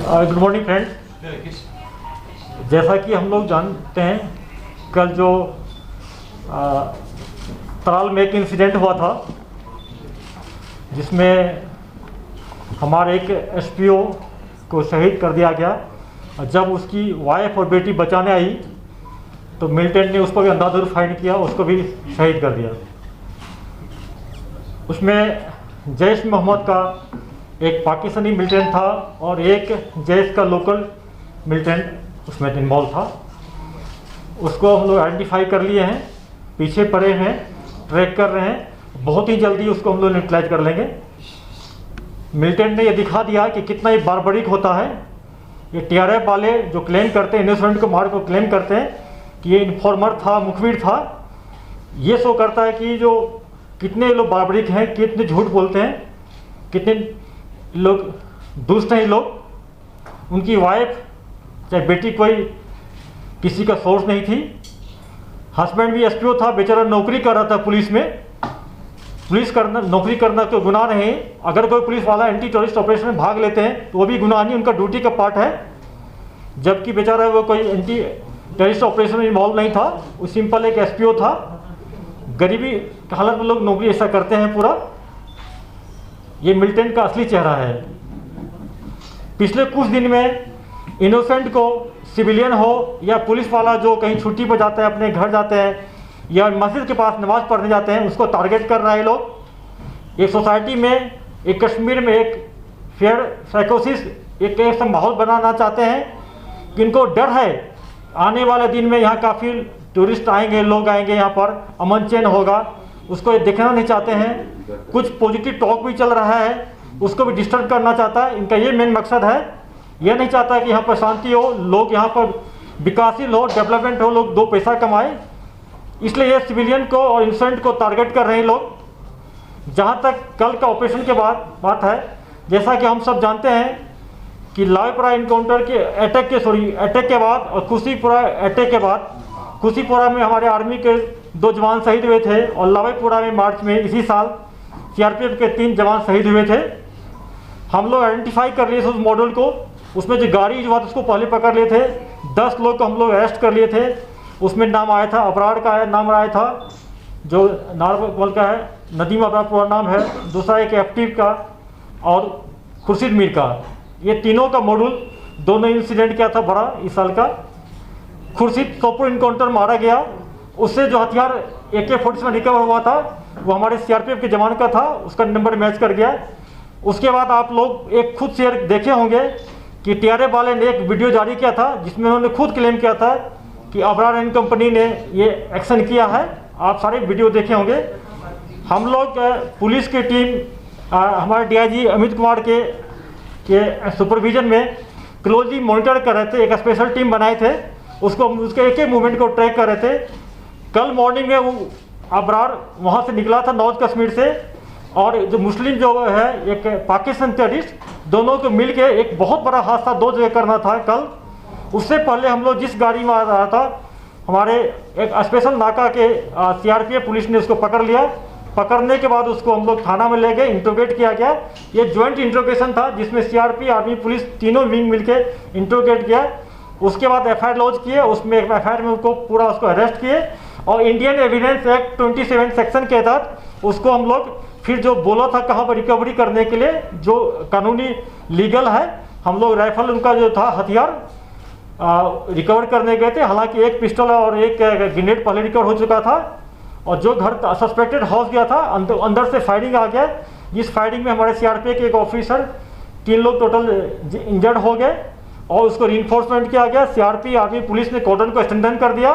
Good morning friends. जैसा कि हम लोग जानते हैं, कल जो तराल में एक इंसिडेंट हुआ था जिसमें हमारे एक एसपीओ को शहीद कर दिया गया। जब उसकी वाइफ और बेटी बचाने आई तो मिलिटेंट ने उस पर भी अंधाधुंध फायर किया, उसको भी शहीद कर दिया। उसमें जैश मोहम्मद का एक पाकिस्तानी मिलिटेंट था और एक जैश का लोकल मिलिटेंट उसमें इन्वॉल्व था। उसको हम लोग आइडेंटिफाई कर लिए हैं, पीछे पड़े हैं, ट्रैक कर रहे हैं। बहुत ही जल्दी उसको हम लोग न्यूट्रलाइज कर लेंगे। मिलिटेंट ने यह दिखा दिया कि कितना ये बारबरिक होता है। ये टीआरएफ वाले जो क्लेम करते हैं, इनोसेंट को मार को क्लेम करते हैं कि ये इन्फॉर्मर था, मुखबिर था, ये शो करता है कि जो कितने लोग बारबरिक हैं, कितने झूठ बोलते हैं, कितने लोग दुष्ट हैं। लोग, उनकी वाइफ चाहे बेटी कोई किसी का सोर्स नहीं थी। हस्बैंड भी एसपीओ था, बेचारा नौकरी कर रहा था पुलिस में। पुलिस करना, नौकरी करना तो गुनाह नहीं। अगर कोई पुलिस वाला एंटी टेररिस्ट ऑपरेशन में भाग लेते हैं तो वो भी गुनाह नहीं, उनका ड्यूटी का पार्ट है। जबकि बेचारा वो कोई एंटी टेररिस्ट ऑपरेशन में इन्वॉल्व नहीं था, वो सिंपल एक एसपीओ था। गरीबी की हालत में लोग नौकरी ऐसा करते हैं पूरा। ये मिलिटेंट का असली चेहरा है। पिछले कुछ दिन में इनोसेंट को, सिविलियन हो या पुलिस वाला जो कहीं छुट्टी पर जाता है, अपने घर जाते हैं या मस्जिद के पास नमाज पढ़ने जाते हैं, उसको टारगेट कर रहा है लोग। एक सोसाइटी में, एक कश्मीर में एक फेयर साइकोसिस, एक ऐसा माहौल बनाना चाहते हैं कि इनको डर है आने वाले दिन में यहाँ काफ़ी टूरिस्ट आएंगे, लोग आएंगे, यहाँ पर अमन चैन होगा, उसको ये देखना नहीं चाहते हैं। कुछ पॉजिटिव टॉक भी चल रहा है, उसको भी डिस्टर्ब करना चाहता है। इनका ये मेन मकसद है। ये नहीं चाहता कि यहाँ पर शांति हो, लोग यहाँ पर विकासशील हो, डेवलपमेंट हो, लोग दो पैसा कमाए। इसलिए ये सिविलियन को और इनोसेंट को टारगेट कर रहे हैं लोग। जहाँ तक कल का ऑपरेशन के बाद बात है, जैसा कि हम सब जानते हैं कि लावेपुरा इनकाउंटर के अटैक के बाद और खुशीपुरा अटैक के बाद, खुशीपुरा में हमारे आर्मी के 2 जवान शहीद हुए थे और लावेपुरा में मार्च में इसी साल सीआरपीएफ के 3 जवान शहीद हुए थे। हम लोग आइडेंटिफाई कर लिए थे उस मॉडल को। उसमें जो गाड़ी जो था उसको पहले पकड़ लिए थे। 10 लोग को हम लोग अरेस्ट कर लिए थे। उसमें नाम आया था, अबरार का नाम आया था, जो नारवल का है, नदीम अबरार पूरा नाम है, दूसरा एक एक्टिव का और खुर्शीद मीर का। ये तीनों का मॉडल, दोनों इंसिडेंट क्या था बड़ा इस साल का। खुर्शीद सोपुर इनकाउंटर मारा गया, उससे जो हथियार AK-47 रिकवर हुआ था वो हमारे सीआरपीएफ के जवान का था, उसका नंबर मैच कर गया। उसके बाद आप लोग एक खुद शेयर देखे होंगे कि टीआरएफ वाले ने एक वीडियो जारी किया था जिसमें उन्होंने खुद क्लेम किया था कि अबरार एंड कंपनी ने ये एक्शन किया है। आप सारे वीडियो देखे होंगे। हम लोग पुलिस की टीम हमारे डीआईजी अमित कुमार के सुपरविजन में क्लोजली मॉनिटर कर रहे थे। एक स्पेशल टीम बनाए थे, उसको उसके एक एक मूवमेंट को ट्रैक कर रहे थे। कल मॉर्निंग में वो अबरार वहाँ से निकला था नॉर्थ कश्मीर से, और जो मुस्लिम जो है एक पाकिस्तान टेररिस्ट, दोनों को मिल के एक बहुत बड़ा हादसा 2 जगह करना था कल। उससे पहले हम लोग जिस गाड़ी में आ रहा था, हमारे एक स्पेशल नाका के सीआरपीएफ पुलिस ने उसको पकड़ लिया। पकड़ने के बाद उसको हम लोग थाना में ले गए, इंट्रोगेट किया गया। ये ज्वाइंट इंट्रोगेशन था जिसमें सीआरपी, आर्मी, पुलिस तीनों विंग मिलके इंट्रोगेट किया। उसके बाद एफआईआर लॉन्च किए, उसमें एफआईआर में उसको पूरा उसको अरेस्ट किए और इंडियन एविडेंस एक्ट 27 सेक्शन के तहत उसको हम लोग फिर जो बोला था कहाँ पर रिकवरी करने के लिए, जो कानूनी लीगल है, हम लोग राइफल उनका जो था हथियार रिकवर करने गए थे। हालांकि एक पिस्टल और एक ग्रेनेड पहले रिकवर हो चुका था और जो घर सस्पेक्टेड हाउस गया था अंदर से फायरिंग आ गया। इस फायरिंग में हमारे सीआरपीएफ के एक ऑफिसर, 3 लोग टोटल इंजर्ड हो गए और उसको रीइंफोर्समेंट किया गया। सीआरपी, आर्मी, पुलिस ने कॉर्डन को स्ट्रेंथन कर दिया।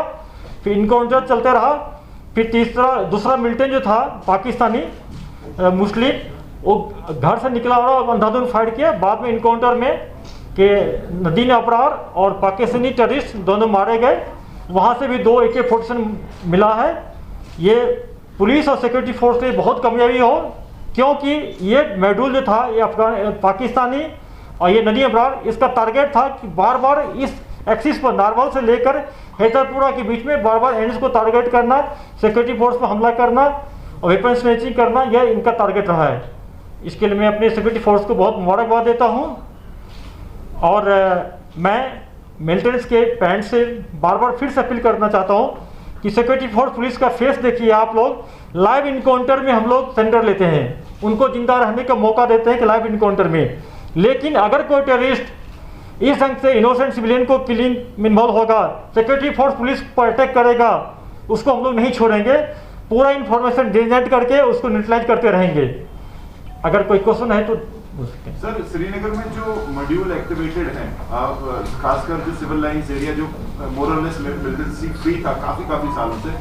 फिर इनकाउंटर चलते रहा। फिर दूसरा मिलिटेंट जो था पाकिस्तानी मुस्लिम, वो घर से निकला और अंधाधुंध फायर किया। बाद में इनकाउंटर में कि नदीम अबरार और पाकिस्तानी टेररिस्ट दोनों मारे गए। वहाँ से भी 2 AK-47 मिला है। ये पुलिस और सिक्योरिटी फोर्स के बहुत कामयाबी हो, क्योंकि ये मॉड्यूल जो था ये पाकिस्तानी और ये नदीम अबरार, इसका टारगेट था कि बार बार इस एक्सिस पर नारवल से लेकर हैदरपुरा के बीच में बार बार एंड्स को टारगेट करना, सिक्योरिटी फोर्स पर हमला करना और वेपन स्नैचिंग करना, यह इनका टारगेट रहा है। इसके लिए मैं अपने सिक्योरिटी फोर्स को बहुत मुबारकबाद देता हूँ। और मैं मिलिटेंट्स के पैंट से बार बार फिर से अपील करना चाहता हूँ कि सिक्योरिटी फोर्स पुलिस का फेस देखिए आप लोग। लाइव इनकाउंटर में हम लोग सेंटर लेते हैं, उनको जिंदा रहने का मौका देते हैं कि लाइव इनकाउंटर में, लेकिन अगर कोई टेररिस्ट इस ढंग से इनोसेंट सिविलियन को किलिंग में इन्वॉल्व होगा, सिक्योरिटी फोर्स पुलिस पर अटैक करेगा, उसको हम लोग नहीं छोड़ेंगे। पूरा इन्फॉर्मेशन जनरेट करके उसको न्यूट्रलाइज करते रहेंगे। अगर कोई क्वेश्चन है तो सर, श्रीनगर में जो मॉड्यूल एक्टिवेटेड हैं, आप खासकर जो सिविल लाइंस एरिया जो मोरलेस मिलिटेंसी फ्री था काफी सालों से,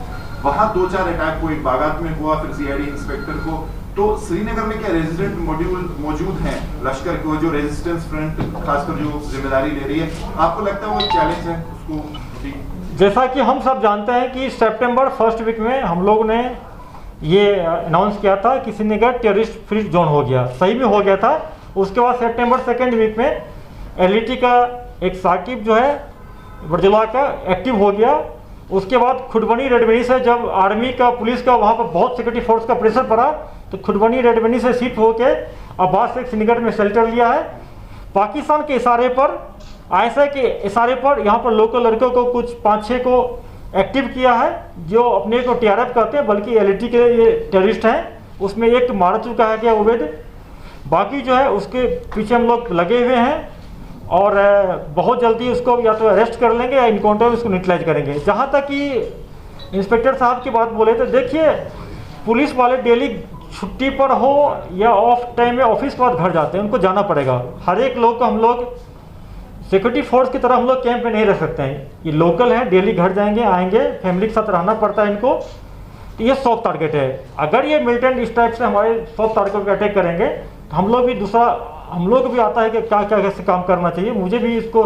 वहां 2-4 अटैक हुए, बागात में हुआ, फिर सीआईडी इंस्पेक्टर को। तो श्रीनगर में क्या रेजिडेंट मॉड्यूल मौजूद हैं लश्कर को, जो रेजिस्टेंस फ्रंट खासकर जो जिम्मेदारी ले रही है, आपको लगता है वो चैलेंज है उसको? जैसा कि हम सब जानते हैं कि सितंबर फर्स्ट वीक में हम लोग ने ये अनाउंस किया था कि श्रीनगर टेररिस्ट फ्री जोन हो गया, सही में हो गया था। उसके बाद सितंबर सेकेंड वीक में एलईटी का एक साकिब जो है बरजुला का एक्टिव हो गया। उसके बाद खुडबनी रेडबनी से जब आर्मी का पुलिस का वहाँ पर बहुत सिक्योरिटी फोर्स का प्रेशर पड़ा तो खुडबनी रेडबनी से शिफ्ट होके अब्बास से श्रीनगर में शेल्टर लिया है। पाकिस्तान के इशारे पर, आईएसआई के इशारे पर यहाँ पर लोकल लड़कों को कुछ 5-6 को एक्टिव किया है, जो अपने को टीआरएफ कहते हैं, बल्कि एलईटी के ये टेररिस्ट हैं। उसमें एक मार चुका है क्या उबैद, बाकी जो है उसके पीछे हम लोग लगे हुए हैं और बहुत जल्दी उसको या तो अरेस्ट कर लेंगे या इनकाउंटर उसको न्यूट्रलाइज करेंगे। जहाँ तक कि इंस्पेक्टर साहब की बात बोले तो देखिए, पुलिस वाले डेली छुट्टी पर हो या ऑफ टाइम में ऑफिस के बाद घर जाते हैं, उनको जाना पड़ेगा। हर एक लोग को हम लोग सिक्योरिटी फोर्स की तरह हम लोग कैंप में नहीं रह सकते हैं। ये लोकल है, डेली घर जाएंगे आएंगे, फैमिली के साथ रहना पड़ता है इनको। तो ये सॉफ्ट टारगेट है। अगर ये मिलिटेंट इस टाइप से हमारे सॉफ्ट टारगेट पर अटैक करेंगे तो हम लोग भी हम लोग को भी आता है कि क्या क्या कैसे काम करना चाहिए। मुझे भी इसको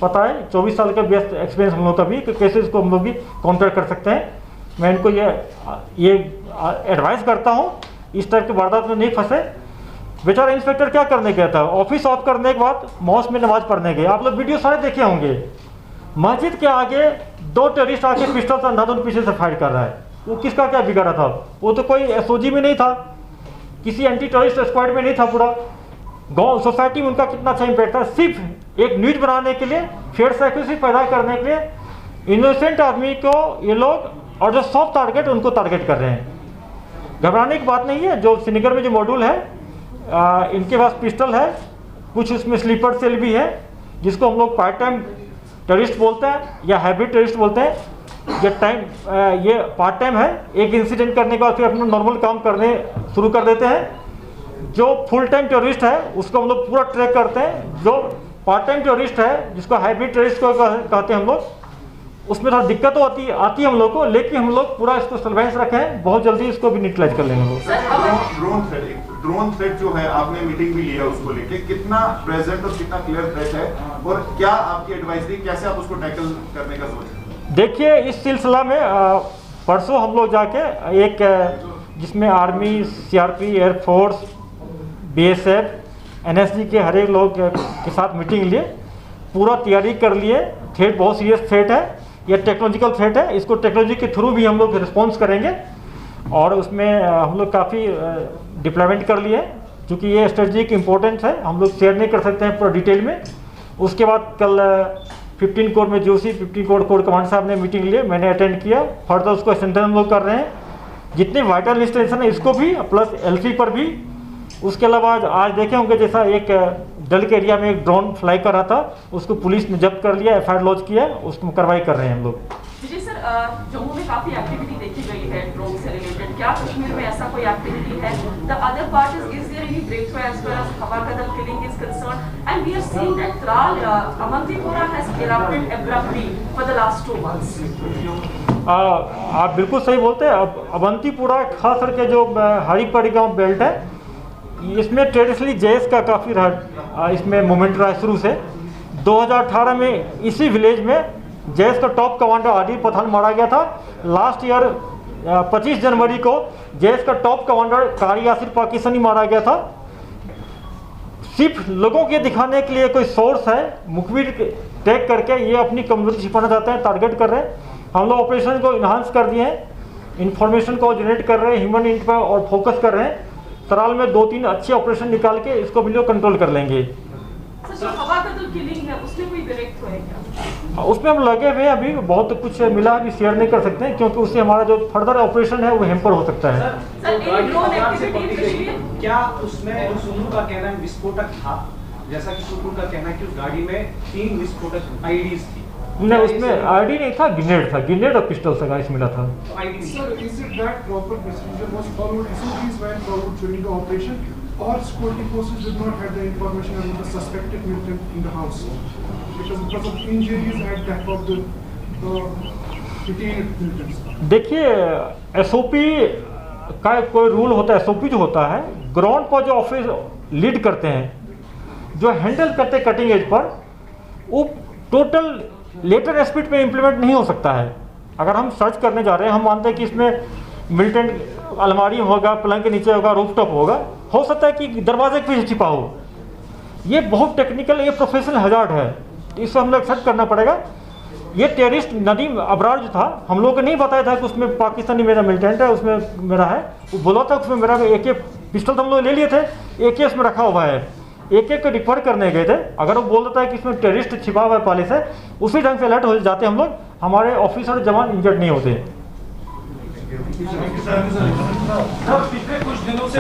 पता है, 24 साल का बेस्ट एक्सपीरियंस हम लोग का भी, कि कैसे इसको हम लोग भी काउंटर कर सकते हैं। मैं इनको ये एडवाइस करता हूँ इस टाइप के वारदात में नहीं फंसे। बेचारा इंस्पेक्टर क्या करने गया था, ऑफिस ऑफ करने के बाद मॉस्क में नमाज पढ़ने गए। आप लोग वीडियो सारे देखे होंगे, मस्जिद के आगे 2 टेररिस्ट आके पिस्टल से अंधाधुंध पीछे से फायर कर रहा है। वो किसका क्या बिगाड़ा था? वो तो कोई एसओजी में नहीं था, किसी एंटी टेररिस्ट स्क्वाड में नहीं था। पूरा गांव सोसाइटी में उनका कितना अच्छा इम्पैक्ट था। सिर्फ एक न्यूज बनाने के लिए, फेयर एक्यूरेसी पैदा करने के लिए इनोसेंट आदमी को ये लोग और जो सॉफ्ट टारगेट उनको टारगेट कर रहे हैं। घबराने की बात नहीं है। जो श्रीनगर में जो मॉड्यूल है, इनके पास पिस्टल है, कुछ उसमें स्लीपर सेल भी है, जिसको हम लोग पार्ट टाइम टेररिस्ट बोलते हैं या हाइब्रिड टेररिस्ट बोलते हैं। ये पार्ट टाइम है, एक इंसिडेंट करने के बाद फिर अपना नॉर्मल काम करने शुरू कर देते हैं। जो फुल टाइम टेररिस्ट है उसको हम लोग पूरा ट्रैक करते हैं। जो पार्ट टाइम टेररिस्ट है, जिसको हाइब्रिड टेररिस्ट को कहते हैं हम लोग, उसमें थोड़ा दिक्कत तो आती है हम लोग को, लेकिन हम लोग पूरा इसको सर्वेलेंस रखे हैं, बहुत जल्दी इसको भी न्यूट्रलाइज कर लेंगे हम लोग। ड्रोन थ्रेट जो है, आपने मीटिंग भी ली है उसको लेके, कितना प्रेजेंट और कितना क्लियर थ्रेट है, और क्या आपकी एडवाइस थी, कैसे आप उसको टैकल करने का सोच रहे हैं? देखिए, इस सिलसिला में परसों हम लोग जाके एक जिसमें army, CRP, air force, BSF, NSG के हर एक लोग के साथ मीटिंग लिए, पूरा तैयारी कर लिए। थ्रेट बहुत सीरियस थ्रेट है, यह टेक्नोलॉजिकल थ्रेट है, इसको टेक्नोलॉजी के थ्रू भी हम लोग रिस्पॉन्स करेंगे और उसमें हम लोग काफ़ी डिप्लॉयमेंट कर लिए। क्योंकि ये स्ट्रेटजिक इम्पोर्टेंस है, हम लोग शेयर नहीं कर सकते हैं पूरा डिटेल में। उसके बाद कल 15 कोर में जोशी 15 कोर कमांड साहब ने मीटिंग लिए, मैंने अटेंड किया। फर्दर उसको स्ट्रेंथन हम लोग कर रहे हैं, जितने वाइटल इंस्टेंशन है इसको भी, प्लस एलसी पर भी। उसके अलावा आज देखे होंगे, जैसा एक डल के एरिया में एक ड्रोन फ्लाई कर रहा था, उसको पुलिस ने जब्त कर लिया, एफआईआर लॉन्च किया, उसको कार्रवाई कर रहे हैं हम लोग। जी सर, जम्मू में काफी एक्टिविटी देखी गई है ड्रोन से रिलेटेड, क्या कश्मीर में ऐसा कोई एक्टिविटी है? The other part is there any breakthrough as far as Hawa Kadam killing is concerned, and we are seeing that Tral, Avantipoora has erupted abruptly for the last 2 months. आप बिल्कुल सही बोलते हैं। अब अवंतीपुरा खास करके जो हरिपरी गांव बेल्ट है, इसमें ट्रेडिशनली जैश का काफ़ी इसमें मूवमेंट रहा है शुरू से। 2018 में इसी विलेज में जैश का टॉप कमांडर आदिल पठान मारा गया था। लास्ट ईयर 25 जनवरी को जैश का टॉप कमांडर कारी यासिर पाकिस्तानी मारा गया था। सिर्फ लोगों के दिखाने के लिए कोई सोर्स है, मुखबिर टैग करके ये अपनी कमजोरी छिपाना चाहते हैं, टारगेट कर रहे हैं। हम लोग ऑपरेशन को इन्हांस कर दिए हैं, इंफॉर्मेशन को जनरेट कर रहे हैं, ह्यूमन इंट पर और फोकस कर रहे हैं। तराल में 2-3 अच्छे ऑपरेशन निकाल के इसको भी लोग कंट्रोल कर लेंगे। जो हवा कदल किलिंग है उसमें कोई डायरेक्ट है क्या? उसमें हम लगे हुए हैं, अभी बहुत कुछ मिला अभी शेयर नहीं कर सकते हैं, क्योंकि उससे हमारा जो फर्दर ऑपरेशन है वो हेम्पर हो सकता है। क्या उसमें सुनू का कहना है विस्फोटक था, जैसा कि सुनू का कहना है कि उस गाड़ी में 3 विस्फोटक आईडीज थी? नहीं, उसमें आईडी नहीं था, ग्रेनेड और पिस्टल से गाइस मिला था। Sir, is it that proper procedure was followed, SOPs were followed during the operation, or security forces did not have the information about the suspected militant in the house? Because of injuries at death of the detained militants. देखिए, SOP का कोई rule होता है। SOP जो होता है, ground पर जो ऑफिस लीड करते हैं, जो हैंडल करते हैं कटिंग एज पर, वो टोटल लेटर स्पीड पे इम्प्लीमेंट नहीं हो सकता है। अगर हम सर्च करने जा रहे हैं, हम मानते हैं कि इसमें मिलिटेंट अलमारी होगा, पलंग के नीचे होगा, रूफटॉप होगा, हो सकता है कि दरवाजे के पीछे छिपा हो। ये बहुत टेक्निकल, ये प्रोफेशनल हैजार्ड है, इससे हम लोग एक्सेप्ट करना पड़ेगा। ये टेररिस्ट नदीम अबरार जो था, हम लोगों को नहीं बताया था कि उसमें पाकिस्तानी मेरा मिलिटेंट है, उसमें मेरा है। वो बोला था उसमें मेरा AK पिस्टल तो हम लोग ले लिए थे, AK उसमें रखा हुआ है, AK को रिफर करने गए थे। अगर वो बोल देता है कि इसमें टेररिस्ट छिपा हुआ है पाले से, उसी ढंग से अलर्ट हो जाते हम लोग, हमारे ऑफिसर जवान इंजर्ड नहीं होते। पिछले कुछ दिनों से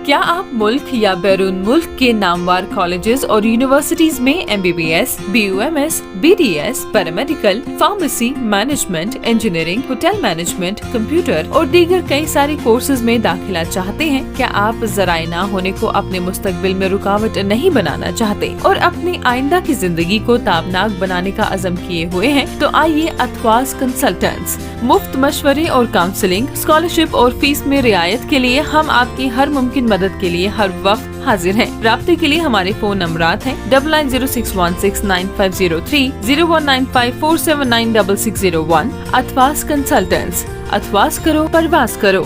क्या आप मुल्क या बैरून मुल्क के नामवार कॉलेजेस और यूनिवर्सिटीज में MBBS, BUMS, BDS, paramedical, pharmacy, management, engineering, hotel management, computer और दीगर कई सारे कोर्सेज में दाखिला चाहते हैं? क्या आप ज़राए ना होने को अपने मुस्तकबिल में रुकावट नहीं बनाना चाहते और अपनी आइंदा की जिंदगी को ताबनाक बनाने का अज़म किए हुए हैं? तो आइए अथवास कंसल्टेंट्स मुफ्त मशवरे और काउंसलिंग, स्कॉलरशिप और फीस में रियायत के लिए हम आपकी हर मुमकिन मदद के लिए हर वक्त हाजिर हैं। राब्ते के लिए हमारे फोन नंबरात हैं 9906169503, 019547966001। अथवास कंसल्टेंट्स, अथवास करो, परवास करो।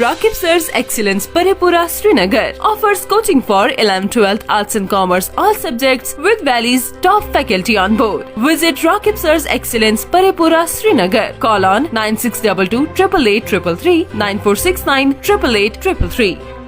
Rakib Sir's Excellence Parepura Srinagar offers coaching for 11th, 12th, Arts and Commerce, all subjects with Valley's top faculty on board. Visit Rakib Sir's Excellence Parepura Srinagar. Call on 9622 888 333, 9469 888 333.